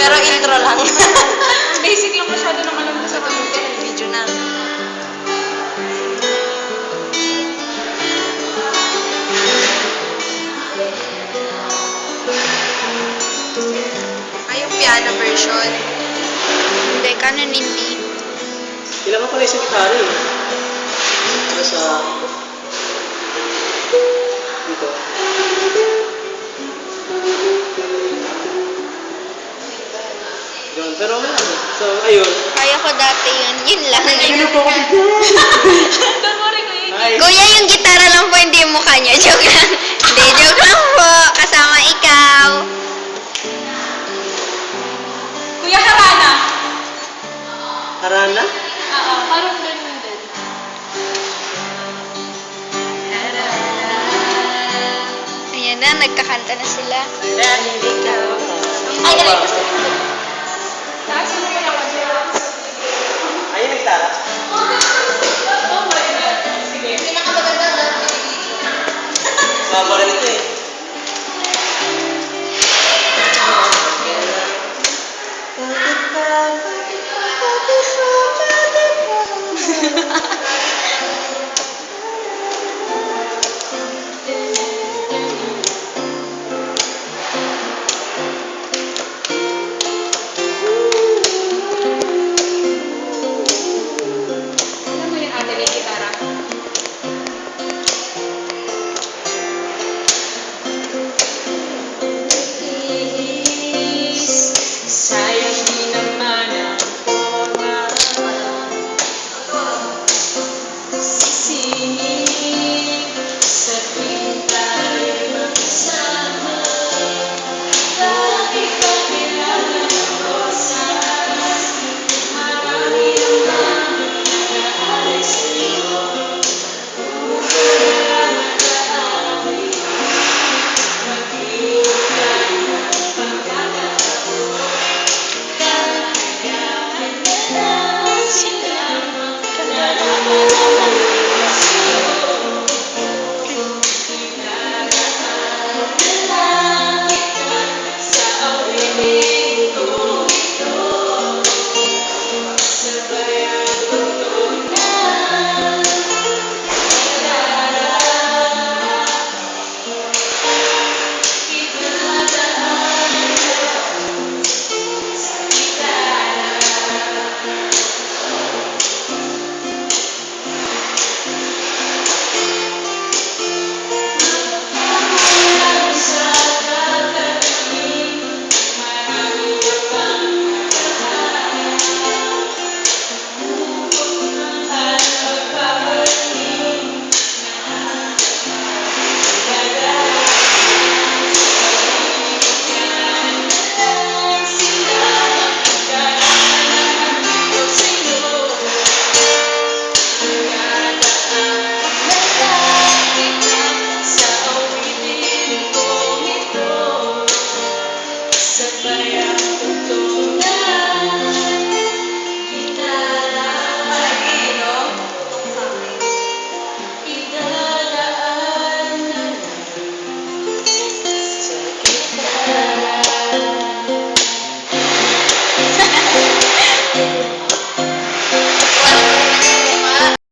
Pero intro lang. Basic lang masyado ng alam ko sa tunog. Video na. Ay, yung piano version. Hindi, kanon hindi. Kailangan pala isang gitara eh. Para sa... Dito. Yun, pero wala. So, ayun. Kaya ko dati yun. Yun lang. Ayun po ako. Don't worry, kuya. Ay, Kuya, yung gitara lang po, hindi yung mukha niya. Joke lang. Hindi, joke lang po. Kasama ikaw. Kuya Harana. Harana? Oo, parang ganun din. Ayan na, nagkakanta na sila. Ay, dali. Tapos ano mo naman siya? ayun ang gitara. Oh my God. Sige. Sama rin ito eh.